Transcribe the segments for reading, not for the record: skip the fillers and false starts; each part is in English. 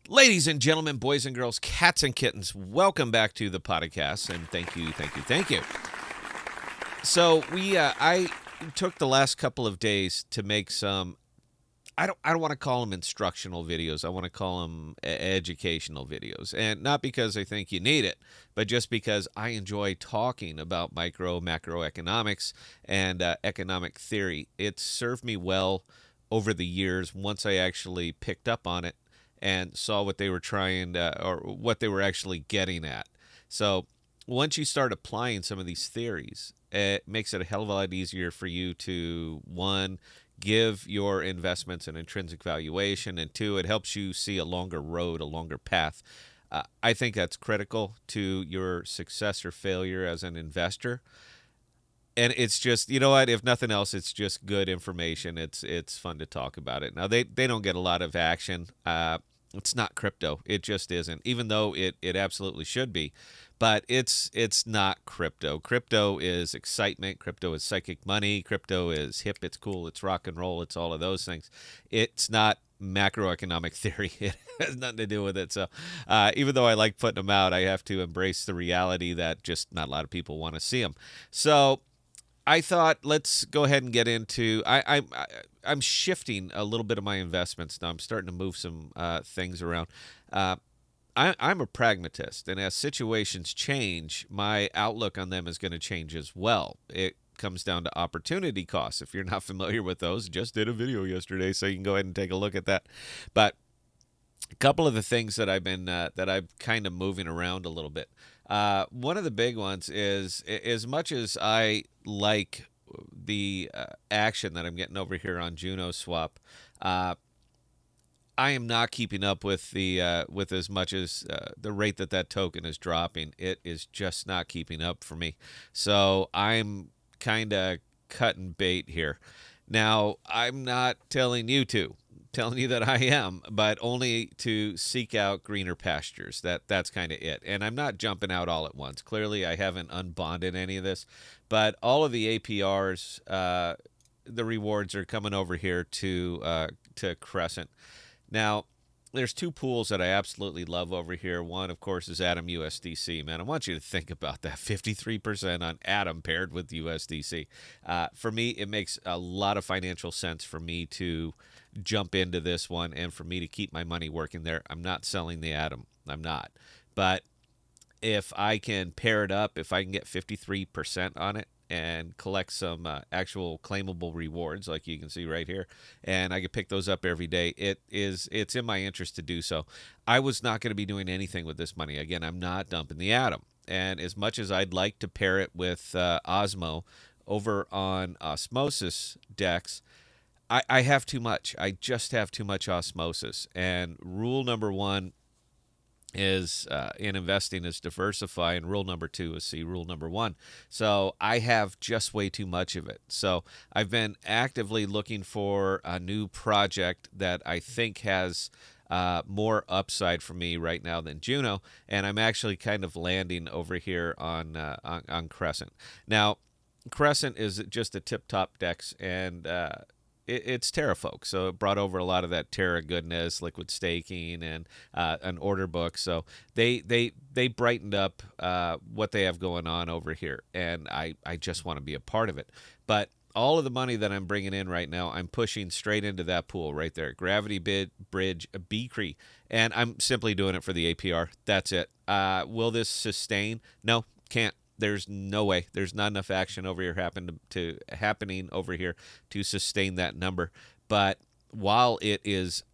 Ladies and gentlemen, boys and girls, cats and kittens, welcome back to the podcast, and thank you, thank you, thank you. So I took the last couple of days to make some. I don't want to call them instructional videos. I want to call them educational videos, and not because I think you need it, but just because I enjoy talking about macroeconomics and economic theory. It's served me well over the years once I actually picked up on it and saw what they were trying or what they were actually getting at. So once you start applying some of these theories, it makes it a hell of a lot easier for you to, one, give your investments an intrinsic valuation, and two, it helps you see a longer road, a longer path. I think that's critical to your success or failure as an investor. And it's just, you know what, if nothing else, it's just good information. It's fun to talk about it. Now they don't get a lot of action. It's not crypto. It just isn't, even though it absolutely should be. But it's not crypto. Crypto is excitement. Crypto is psychic money. Crypto is hip. It's cool. It's rock and roll. It's all of those things. It's not macroeconomic theory. It has nothing to do with it. So even though I like putting them out, I have to embrace the reality that just not a lot of people want to see them. So I thought let's go ahead and get into. I'm shifting a little bit of my investments now. I'm starting to move some things around. Uh, I'm a pragmatist, and as situations change, my outlook on them is going to change as well. It comes down to opportunity costs. If you're not familiar with those, just did a video yesterday, so you can go ahead and take a look at that. But a couple of the things that I'm kind of moving around a little bit. One of the big ones is, as much as I like the action that I'm getting over here on Junoswap, I am not keeping up with the with as much as the rate that token is dropping. It is just not keeping up for me. So I'm kind of cutting bait here. Now, I'm not telling you to, telling you that I am, but only to seek out greener pastures. That's kind of it. And I'm not jumping out all at once. Clearly, I haven't unbonded any of this, but all of the APRs, the rewards are coming over here to Crescent. Now, there's two pools that I absolutely love over here. One, of course, is Atom USDC. Man, I want you to think about that 53% on Atom paired with USDC. For me, it makes a lot of financial sense for me to jump into this one and for me to keep my money working there. I'm not selling the Atom. I'm not. But if I can pair it up, if I can get 53% on it and collect some actual claimable rewards, like you can see right here, and I can pick those up every day, it's in my interest to do so. I was not going to be doing anything with this money. Again, I'm not dumping the Atom. And as much as I'd like to pair it with Osmo over on Osmosis decks, I have too much. I just have too much osmosis. And rule number one is in investing is diversify, and rule number two is see rule number one. So I have just way too much of it. So I've been actively looking for a new project that I think has more upside for me right now than Juno, and I'm actually kind of landing over here on Crescent. Now, Crescent is just a tip-top dex, and it's Terra folk, so it brought over a lot of that Terra goodness, liquid staking, and an order book. So they brightened up what they have going on over here, and I just want to be a part of it. But all of the money that I'm bringing in right now, I'm pushing straight into that pool right there, Gravity Bridge Beacree, and I'm simply doing it for the APR. That's it. Will this sustain? No, can't. There's no way. There's not enough action over here happening over here to sustain that number. But while it is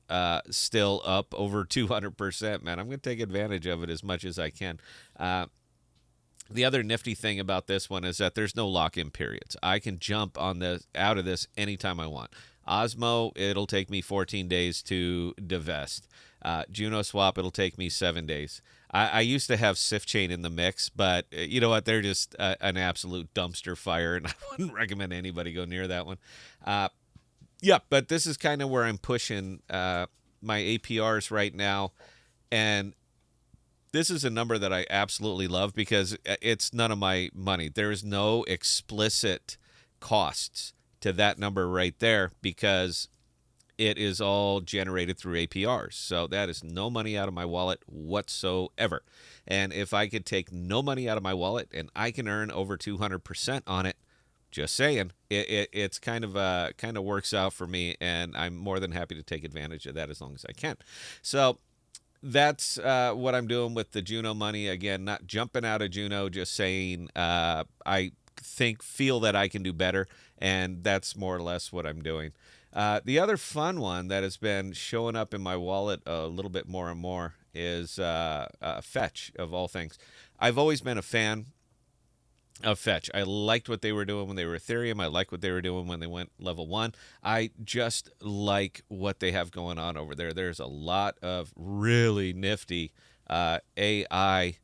still up over 200%, man, I'm going to take advantage of it as much as I can. The other nifty thing about this one is that there's no lock-in periods. I can jump on this out of this anytime I want. Osmo, it'll take me 14 days to divest. Junoswap, it'll take me 7 days. I used to have SIFChain in the mix, but you know what? They're just an absolute dumpster fire, and I wouldn't recommend anybody go near that one. Yeah, but this is kind of where I'm pushing my APRs right now, and this is a number that I absolutely love because it's none of my money. There is no explicit costs to that number right there because it is all generated through APRs. So that is no money out of my wallet whatsoever. And if I could take no money out of my wallet and I can earn over 200% on it, just saying, it's kind of works out for me, and I'm more than happy to take advantage of that as long as I can. So that's what I'm doing with the Juno money. Again, not jumping out of Juno, just saying I feel that I can do better, and that's more or less what I'm doing. The other fun one that has been showing up in my wallet a little bit more and more is Fetch, of all things. I've always been a fan of Fetch. I liked what they were doing when they were Ethereum. I like what they were doing when they went level 1. I just like what they have going on over there. There's a lot of really nifty AI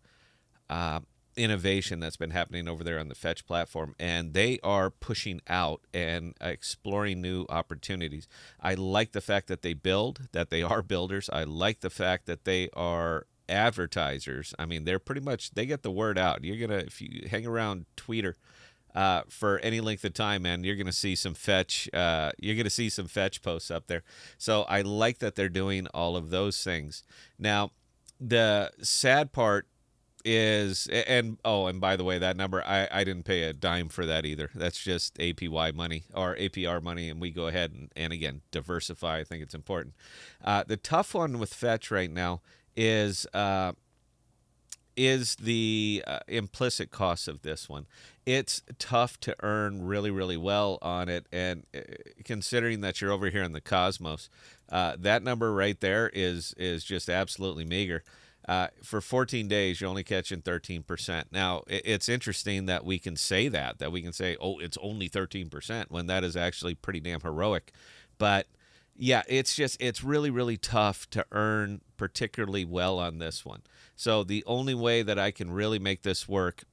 innovation that's been happening over there on the Fetch platform, and they are pushing out and exploring new opportunities. I like the fact that they build, that they are builders. I like the fact that they are advertisers. I mean, they're pretty much, they get the word out. You're gonna, if you hang around Twitter for any length of time, man, you're gonna see some Fetch. You're gonna see some Fetch posts up there. So I like that they're doing all of those things. Now, the sad part is, and by the way, that number, I didn't pay a dime for that either. That's just APY money or APR money, and we go ahead and again diversify. I think it's important. The tough one with Fetch right now is the implicit cost of this one. It's tough to earn really, really well on it, and considering that you're over here in the cosmos, that number right there is just absolutely meager. For 14 days, you're only catching 13%. Now, it's interesting that we can say that we can say, oh, it's only 13%, when that is actually pretty damn heroic. But yeah, it's really, really tough to earn particularly well on this one. So the only way that I can really make this work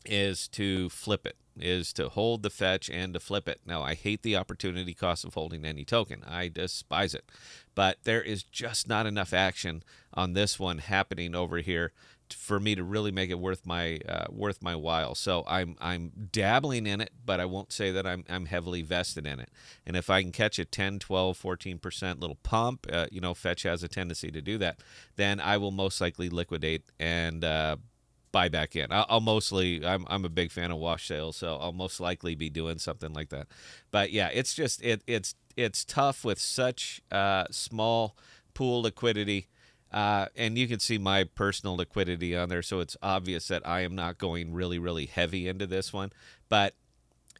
is to flip it, is to hold the Fetch and to flip it. Now, I hate the opportunity cost of holding any token. I despise it. But there is just not enough action on this one happening over here for me to really make it worth my while. So I'm dabbling in it, but I won't say that I'm heavily vested in it. And if I can catch a 10, 12, 14% little pump, Fetch has a tendency to do that, then I will most likely liquidate and buy back in. I'll mostly, I'm a big fan of wash sales, so I'll most likely be doing something like that. But yeah, it's just it's tough with such small pool liquidity. And you can see my personal liquidity on there, so it's obvious that I am not going really, really heavy into this one. But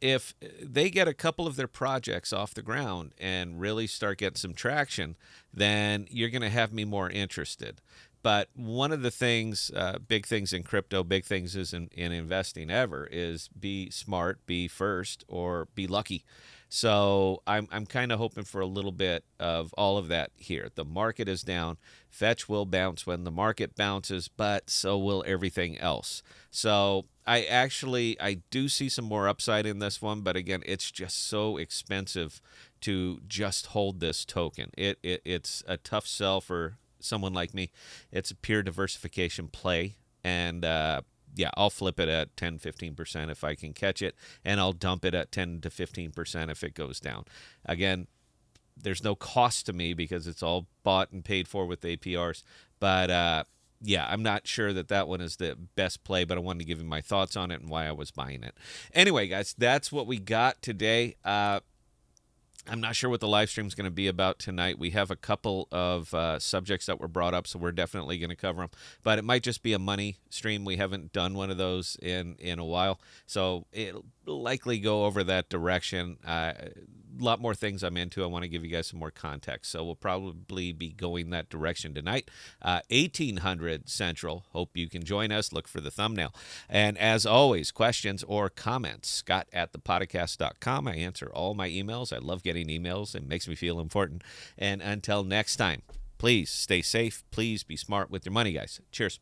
if they get a couple of their projects off the ground and really start getting some traction, then you're going to have me more interested. But one of the things, big things in crypto, big things is in investing ever, is be smart, be first, or be lucky. So I'm kind of hoping for a little bit of all of that here. The market is down. Fetch will bounce when the market bounces, but so will everything else. So I do see some more upside in this one, but again, it's just so expensive to just hold this token. It's a tough sell for someone like me. It's a pure diversification play, and yeah, I'll flip it at 10-15% if I can catch it, and I'll dump it at 10 to 15% if it goes down. Again, there's no cost to me because it's all bought and paid for with APRs, but yeah, I'm not sure that one is the best play, but I wanted to give you my thoughts on it and why I was buying it. Anyway, guys, that's what we got today. I'm not sure what the live stream is going to be about tonight. We have a couple of subjects that were brought up, so we're definitely going to cover them. But it might just be a money stream. We haven't done one of those in a while, so it'll likely go over that direction. A lot more things I'm into. I want to give you guys some more context, so we'll probably be going that direction tonight. 1800 Central. Hope you can join us. Look for the thumbnail. And as always, questions or comments, Scott at ThePodocasts.com. I answer all my emails. I love getting emails. It makes me feel important. And until next time, please stay safe. Please be smart with your money, guys. Cheers.